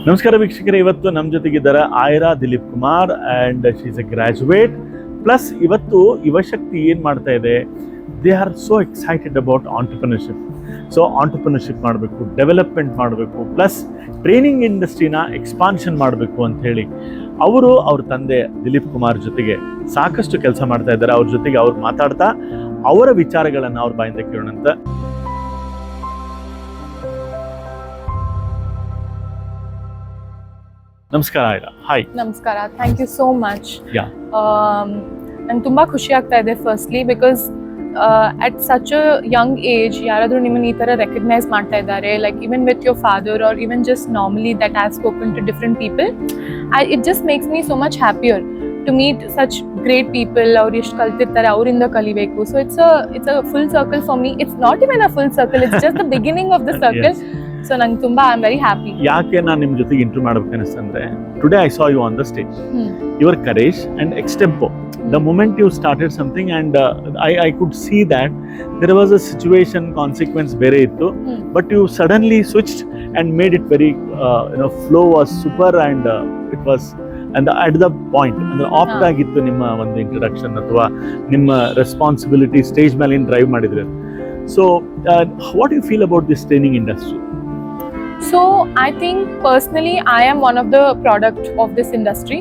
ನಮಸ್ಕಾರ ವೀಕ್ಷಕರೇ, ಇವತ್ತು ನಮ್ಮ ಜೊತೆಗಿದ್ದಾರೆ Ayra Dileep Kumar and she is a graduate. Plus ಇವತ್ತು ಯುವಶಕ್ತಿ ಏನು ಮಾಡ್ತಾ ಇದೆ, they are so excited about entrepreneurship. So entrepreneurship ಮಾಡಬೇಕು, ಡೆವಲಪ್ಮೆಂಟ್ ಮಾಡಬೇಕು, ಪ್ಲಸ್ ಟ್ರೈನಿಂಗ್ ಇಂಡಸ್ಟ್ರಿನ ಎಕ್ಸ್ಪಾನ್ಷನ್ ಮಾಡಬೇಕು ಅಂತ ಹೇಳಿ ಅವರು ಅವ್ರ ತಂದೆ ದಿಲೀಪ್ ಕುಮಾರ್ ಜೊತೆಗೆ ಸಾಕಷ್ಟು ಕೆಲಸ ಮಾಡ್ತಾ ಇದ್ದಾರೆ. ಅವ್ರ ಜೊತೆಗೆ ಅವ್ರು ಮಾತಾಡ್ತಾ ಅವರ ವಿಚಾರಗಳನ್ನು ಅವ್ರ ಬಾಯಿಂದ ಕೇಳೋಣಂತ. ನಮಸ್ಕಾರ ಆಯ್ರಾ. ಹಾಯ್. ನಮಸ್ಕಾರ, thank you so much. Yeah, ನಂಗೆ ತುಂಬ ಖುಷಿ ಆಗ್ತಾ ಇದೆ firstly because at such a young age ಯಾರಾದರೂ ನಿಮ್ಮನ್ನು ಈ ಥರ ರೆಕಗ್ನೈಸ್ ಮಾಡ್ತಾ ಇದ್ದಾರೆ, like even with your father or even just normally that have spoken to different people. It just makes me so much happier to meet such great people. ಅವ್ರು ಎಷ್ಟು ಕಲ್ತಿರ್ತಾರೆ, ಅವರಿಂದ ಕಲಿಬೇಕು. So it's a full circle for me. It's not even a full circle, it's just the beginning of the circle. So ನಂಗೆ ತುಂಬ I am very happy. ಯಾಕೆ ನಾನು ನಿಮ್ಮ ಜೊತೆಗೆ ಇಂಟರ್ವ್ಯೂ ಮಾಡ್ಬೇಕು ಅನಿಸ್ತಂದ್ರೆ, today I saw you on the stage. Your courage and extempo, the moment you started something and I could see that there was a situation consequence ಬೇರೆ ಇತ್ತು, but you suddenly switched and made it very flow was super and it was and at the point ಅಂದ್ರೆ apt ಆಗಿತ್ತು ನಿಮ್ಮ ಒಂದು introduction ಅಥವಾ ನಿಮ್ಮ responsibility stage ಮೇಲೆ ಏನು ಡ್ರೈವ್ ಮಾಡಿದ್ರೆ. So what do you feel about this training industry? So I think personally I am one of the product of this industry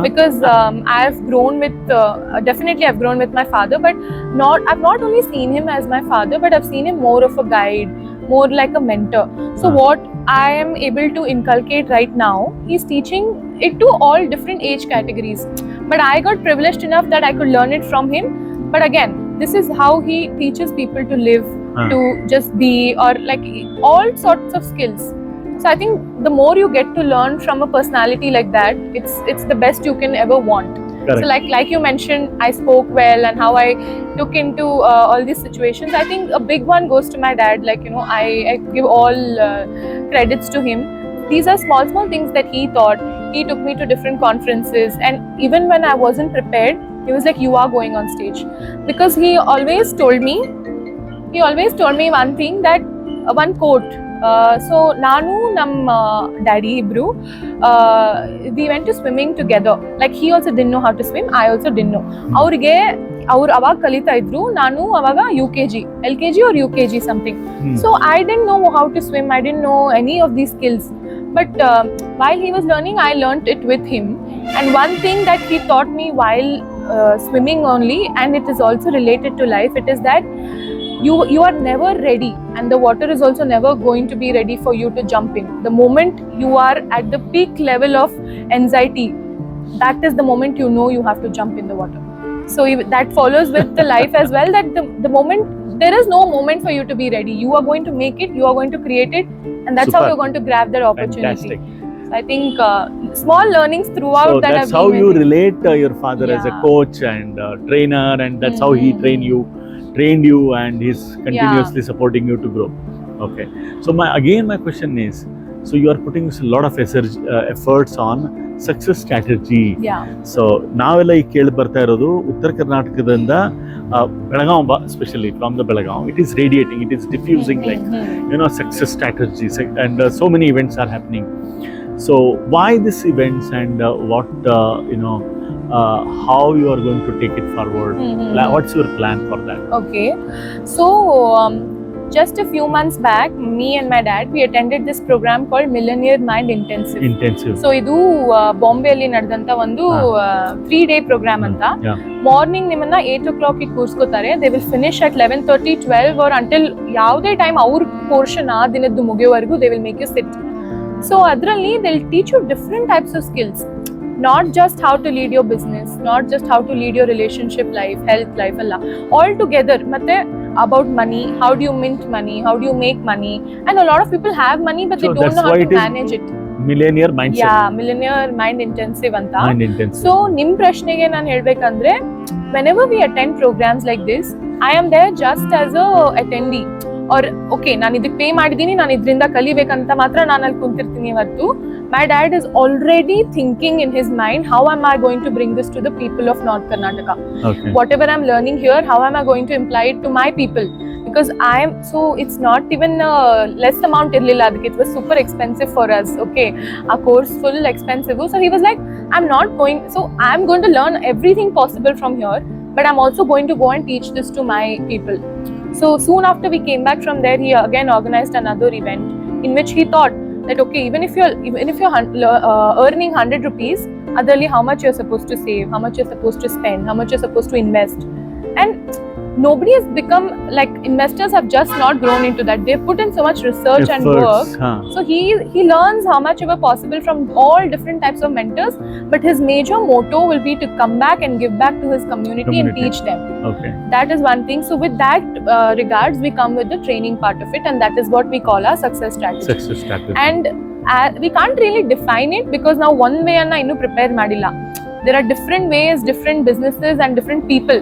because I have grown with definitely I've grown with my father, but I've not only seen him as my father, but I've seen him more of a guide, more like a mentor. So what I am able to inculcate right now, he's teaching it to all different age categories, but I got privileged enough that I could learn it from him. But again, this is how he teaches people to live, to just be, or like all sorts of skills. So I think the more you get to learn from a personality like that, it's the best you can ever want. Correct. So like you mentioned, I spoke well and how I took into all these situations. I think a big one goes to my dad. Like, you know, I give all credits to him. These are small things that he taught. He took me to different conferences, and even when I wasn't prepared, he was like, you are going on stage. Because he always told me one thing, that one quote. So ನಾನು ನಮ್ಮ daddy ಇಬ್ರು we went to swimming together. Like he also didn't know how to swim, I also didn't know. ಅವ್ರು ಅವಾಗ ಕಲಿತಾ ಇದ್ರು, ನಾನು ಅವಾಗ UKG LKG or UKG something. So I didn't know how to swim, I didn't know any of these skills, but while he was learning, I learnt it with him. And one thing that he taught me while swimming only, and it is also related to life, it is that you are never ready, and the water is also never going to be ready for you to jump in. The moment you are at the peak level of anxiety, that is the moment you know you have to jump in the water. So that follows with the life as well, that the moment, there is no moment for you to be ready. You are going to make it, you are going to create it, and that's how you're going to grab that opportunity. Fantastic. So I think small learnings throughout, so that that's how you relate your father as a coach and trainer, and that's how he trained you, and he's continuously supporting you to grow. Okay, so my question is, so you are putting a lot of efforts on success strategy. So ನಾವೆಲ್ಲ ಈ ಕೇಳಿ ಬರ್ತಾ ಇರೋದು ಉತ್ತರ ಕರ್ನಾಟಕದಿಂದ Belagavi, especially from the Belagavi, it is radiating, it is diffusing, like success strategies, and so many events are happening. So why these events, and what how you are going to take it forward? What's your plan for that? Okay, so just a few months back, me and my dad, we attended this program called Millionaire Mind Intensive. So idu Bombay alli nadadanta ಒಂದು 3-day program anta. Morning nimanna 8 o'clock ಗೆ ಕೂರಿಸ್ಕೋತಾರೆ. They will finish at 11:30, 12 or until ಯಾವುದೇ time ಅವ್ರ portion ಆ ದಿನದ್ದು ಮುಗಿಯೋವರೆಗೂ they will make you sit. So adralli they'll teach you different types of skills, not just how to lead your business, not just how to lead your relationship life, health life, all together. Matte about money, how do you mint money, how do you make money, and a lot of people have money but they don't know how to manage it. Millionaire mindset. Yeah, Millionaire Mind Intensive anta. So nim prashnege nan helbekandre, whenever we attend programs like this, I am there just as a attendee. Or okay, ನಾನು ಇದಕ್ಕೆ pay ಮಾಡಿದ್ದೀನಿ, ನಾನು ಇದರಿಂದ ಕಲಿಬೇಕಂತ ಮಾತ್ರ ನಾನು ಅಲ್ಲಿ ಕುಂತಿರ್ತೀನಿ ಹೊರತು, my dad is already thinking in his mind, how am I going to bring this to the people of North Karnataka? Okay. Whatever I'm learning here, how am I going to imply it to my people? because it's not even a less amount irrilla, it was super expensive for us. Okay, our course full expensive, so he was like, I'm going to learn everything possible from here, but I'm also going to go and teach this to my people. So soon after we came back from there, he again organized another event in which he thought that okay, even if you're earning 100 rupees, otherly how much you're supposed to save, how much you're supposed to spend, how much you're supposed to invest. And nobody has become like, investors have just not grown into that. They've put in so much research and work. So he learns how much ever possible from all different types of mentors, but his major motto will be to come back and give back to his community and teach them. Okay. That is one thing. So with that regards, we come with the training part of it, and that is what we call our success strategy. And we can't really define it because now one way anna innu prepare madilla. There are different ways, different businesses and different people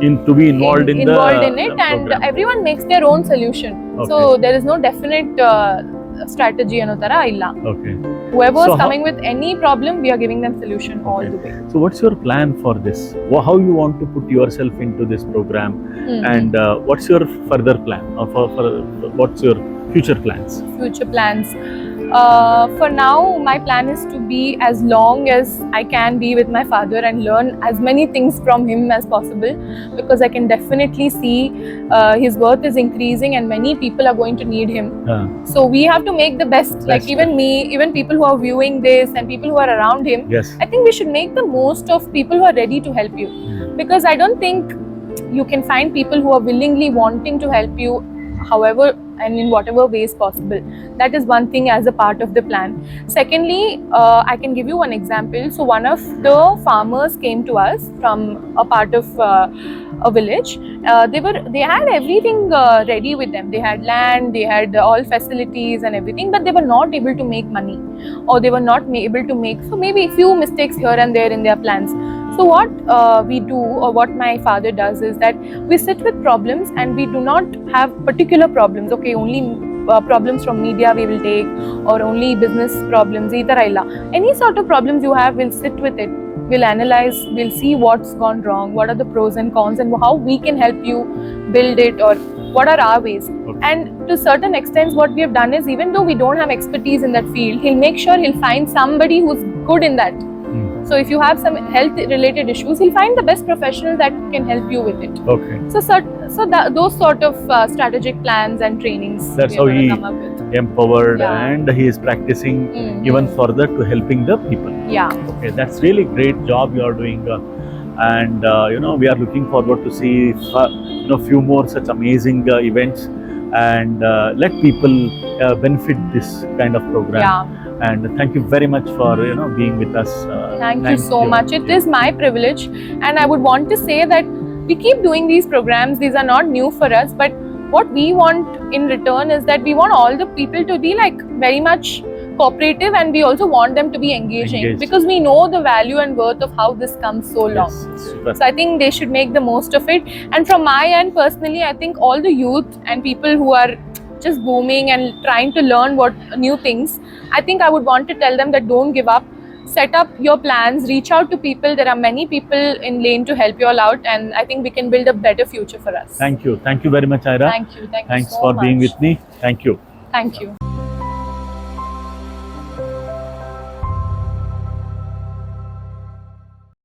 to be involved in it, and everyone makes their own solution. Okay. So there is no definite strategy ano tara illa. Okay. Whoever is coming with any problem, we are giving them solution all the way. So what's your plan for this? How you want to put yourself into this program, and what's your further plan, or for what's your future plans? For now, my plan is to be as long as I can be with my father and learn as many things from him as possible, because I can definitely see his worth is increasing and many people are going to need him. So we have to make the best. Like even me, even people who are viewing this and people who are around him, yes, I think we should make the most of people who are ready to help you, because I don't think you can find people who are willingly wanting to help you, however and in whatever ways possible. That is one thing as a part of the plan. Secondly, I can give you one example. So one of the farmers came to us from a part of a village. They had everything ready with them. They had land, they had all facilities and everything, but they were not able to make money, or they were not able to make, so maybe a few mistakes here and there in their plans. So what we do, or what my father does, is that we sit with problems and we do not have particular problems. Okay, only problems from media we will take, or only business problems. Any sort of problems you have, we'll sit with it. We'll analyze, we'll see what's gone wrong, what are the pros and cons, and how we can help you build it, or what are our ways. And to certain extents, what we have done is, even though we don't have expertise in that field, he'll make sure he'll find somebody who's good in that. So if you have some health related issues, he'll find the best professional that can help you with it. Okay. Those sort of strategic plans and trainings. That's how he empowered, and he is practicing even further to helping the people. Yeah. Okay, that's really great job you are doing, and we are looking forward to see few more such amazing events, and let people benefit this kind of program. Yeah. And thank you very much for being with us. Thank you so much. It is my privilege, and I would want to say that we keep doing these programs. These are not new for us, but what we want in return is that we want all the people to be like very much cooperative, and we also want them to be engaging, because we know the value and worth of how this comes so long. Super. So I think they should make the most of it. And from my end personally, I think all the youth and people who are just booming and trying to learn what new things, I think I would want to tell them that don't give up. Set up your plans, reach out to people. There are many people in lane to help you all out, and I think we can build a better future for us. Thank you very much, Aira. Thank you Thanks so for much. being with me. Thank you. Thank you.